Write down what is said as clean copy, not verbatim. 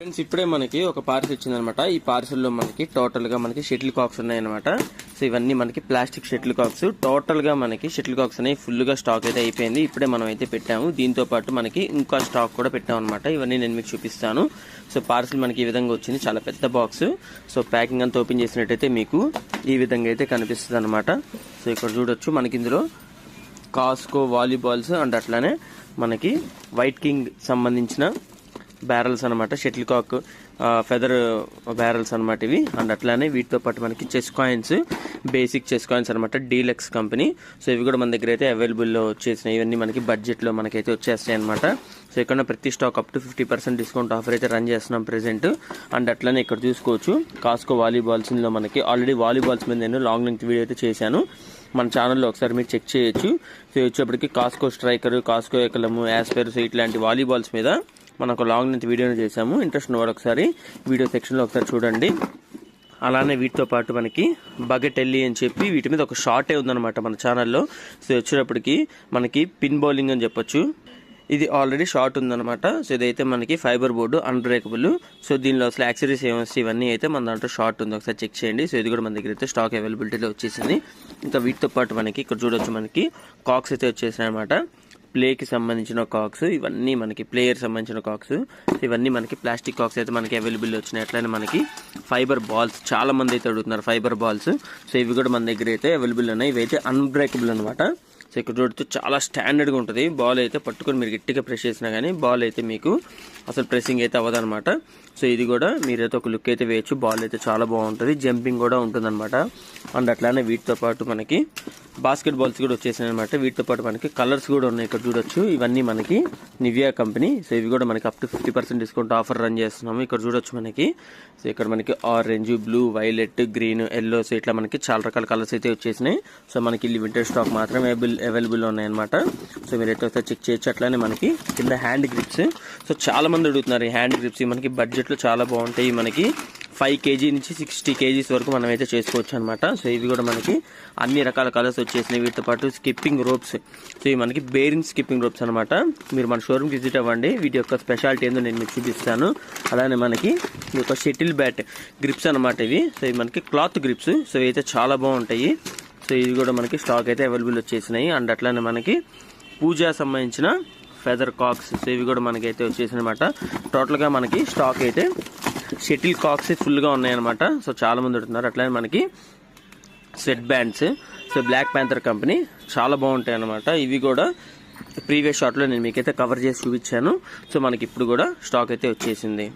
Friends ఇప్పుడే మనకి ఒక పార్సల్ వచ్చిందనమాట. ఈ పార్సల్లో మనకి టోటల్ గా మనకి షటిల్ కాక్స్ ఉన్నాయన్నమాట. సో ఇవన్నీ మనకి ప్లాస్టిక్ షటిల్ కాక్స్. టోటల్ గా మనకి షటిల్ కాక్స్ అనేవి ఫుల్ గా స్టాక్ అయితే అయిపోయింది. ఇప్పుడే మనం అయితే పెట్టాము. దీంతో పాటు మనకి ఇంకా స్టాక్ కూడా పెట్టాము అనమాట. ఇవన్నీ నేను మీకు చూపిస్తాను. సో పార్సల్ మనకి ఈ విధంగా వచ్చింది, చాలా పెద్ద బాక్స్. సో ప్యాకింగ్ అంతా ఓపెన్ చేసినట్టయితే మీకు ఈ విధంగా అయితే కనిపిస్తుంది అనమాట. సో ఇక్కడ చూడొచ్చు మనకి ఇందులో కాస్కో వాలీబాల్స్ అండ్ అట్లానే మనకి వైట్ కింగ్ సంబంధించిన బ్యారల్స్ అనమాట, షటిల్ కాక్ ఫెదర్ బ్యారల్స్ అనమాట ఇవి. అండ్ అట్లానే వీటితో పాటు మనకి chess coins, basic chess coins అనమాట, డీలక్స్ కంపెనీ. సో ఇవి కూడా మన దగ్గర అయితే అవైలబుల్లో వచ్చేసినాయి. ఇవన్నీ మనకి బడ్జెట్లో మనకైతే వచ్చేస్తాయి అనమాట. సో ఇక్కడ ప్రతి stock up to 50% discount offer అయితే రన్ చేస్తున్నాం ప్రెసెంట్. అండ్ అట్లానే ఇక్కడ చూసుకోవచ్చు కాస్కో వాలీబాల్స్. ఇందులో మనకి ఆల్రెడీ వాలీబాల్స్ మీద నేను లాంగ్ లెంగ్త్ వీడియో అయితే చేశాను, మన ఛానల్లో ఒకసారి మీరు చెక్ చేయొచ్చు. సో వచ్చేప్పటికి కాస్కో స్ట్రైకర్, కాస్కో ఎకలము, యాస్పెర్స్ ఇట్లాంటి వాలీబాల్స్ మీద మనకు లాంగ్ లెంత్ వీడియోని చేశాము. ఇంట్రెస్ట్ ఉన్నవాడు ఒకసారి వీడియో సెక్షన్లో ఒకసారి చూడండి. అలానే వీటితో పాటు మనకి బగెటెల్లి అని చెప్పి వీటి మీద ఒక షార్టే ఉందన్నమాట మన ఛానల్లో. సో వచ్చేటప్పటికి మనకి పిన్ బౌలింగ్ అని చెప్పొచ్చు. ఇది ఆల్రెడీ షార్ట్ ఉందన్నమాట. సో ఇదైతే మనకి ఫైబర్ బోర్డు, అన్బ్రేకబుల్. సో దీనిలో అసలు యాక్సరీస్ ఏమొస్తాయి ఇవన్నీ అయితే మన దాంట్లో షార్ట్ ఉంది, ఒకసారి చెక్ చేయండి. సో ఇది కూడా మన దగ్గర అయితే స్టాక్ అవైలబిలిటీలో వచ్చేసింది. ఇంకా వీటితో పాటు మనకి ఇక్కడ చూడొచ్చు మనకి కాక్స్ అయితే వచ్చేసాయి అనమాట. ప్లేకి సంబంధించిన కాక్స్, ఇవన్నీ మనకి ప్లేయర్ సంబంధించిన కాక్స్. ఇవన్నీ మనకి ప్లాస్టిక్ కాక్స్ అయితే మనకి అవైలబుల్ వచ్చినాయి. అట్లనే మనకి ఫైబర్ బాల్స్, చాలా మంది అయితే అడుగుతున్నారు ఫైబర్ బాల్స్. సో ఇవి కూడా మన దగ్గర అయితే అవైలబుల్ ఉన్నాయి. ఇవి అయితే అన్బ్రేకబుల్ అనమాట. సో ఇక్కడ చూడుతూ చాలా స్టాండర్డ్గా ఉంటుంది. బాల్ అయితే పట్టుకొని మీరు గట్టిగా ప్రెస్ చేసినా కానీ బాల్ అయితే మీకు అసలు ప్రెస్సింగ్ అయితే అవ్వదన్నమాట. సో ఇది కూడా మీరైతే ఒక లుక్ అయితే వేయచ్చు. బాల్ అయితే చాలా బాగుంటుంది, జంపింగ్ కూడా ఉంటుందన్నమాట. అండ్ అట్లానే వీటితో పాటు మనకి బాస్కెట్ బాల్స్ కూడా వచ్చేసినాయి అనమాట. వీటితో పాటు మనకి కలర్స్ కూడా ఉన్నాయి, ఇక్కడ చూడొచ్చు. ఇవన్నీ మనకి నివియా కంపెనీ. సో ఇవి కూడా మనకి up to 50% discount offer run చేస్తున్నాము. ఇక్కడ చూడొచ్చు మనకి. సో ఇక్కడ మనకి orange, blue, violet, green, yellow, so ఇట్లా మనకి చాలా రకాల కలర్స్ అయితే వచ్చేసినాయి. సో మనకి లిమిటెడ్ స్టాక్ మాత్రమే అవైలబుల్ ఉన్నాయన్నమాట. సో మీరైతే ఒకసారి చెక్ చేయొచ్చు. అట్లానే మనకి కింద హ్యాండ్ గ్రిప్స్. సో చాలా మంది అడుగుతున్నారు ఈ హ్యాండ్ గ్రిప్స్. మనకి బడ్జెట్లో చాలా బాగుంటాయి. మనకి 5 kg నుంచి 60 kgs వరకు మనం అయితే చేసుకోవచ్చు అనమాట. సో ఇవి కూడా మనకి అన్ని రకాల కలర్స్ వచ్చేసినాయి. వీటితో పాటు స్కిప్పింగ్ రోప్స్. సో ఇవి మనకి బేరింగ్ స్కిప్పింగ్ రోప్స్ అనమాట. మీరు మన షోరూమ్కి విజిట్ అవ్వండి, వీటి యొక్క స్పెషాలిటీ ఏందో నేను మీకు చూపిస్తాను. అలానే మనకి ఈ యొక్క షటిల్ బ్యాట్ గ్రిప్స్ అనమాట ఇవి. సో ఇవి మనకి క్లాత్ గ్రిప్స్. సో ఇవి అయితే చాలా బాగుంటాయి. సో ఇవి కూడా మనకి స్టాక్ అయితే అవైలబుల్ వచ్చేసినాయి. అండ్ అట్లానే మనకి పూజా సంబంధించిన ఫెదర్ కాక్స్. సో ఇవి కూడా మనకైతే వచ్చేసినాయి అనమాట. టోటల్గా మనకి స్టాక్ అయితే షటిల్ కాక్స్ ఫుల్గా ఉన్నాయన్నమాట. సో చాలా మంది అడుగుతున్నారు. అట్లానే మనకి sweat bands. So black panther company, చాలా బాగుంటాయి అన్నమాట. ఇవి కూడా ప్రీవియస్ షాట్లో నేను మీకైతే కవర్ చేసి చూపించాను. సో మనకి ఇప్పుడు కూడా స్టాక్ అయితే వచ్చేసింది.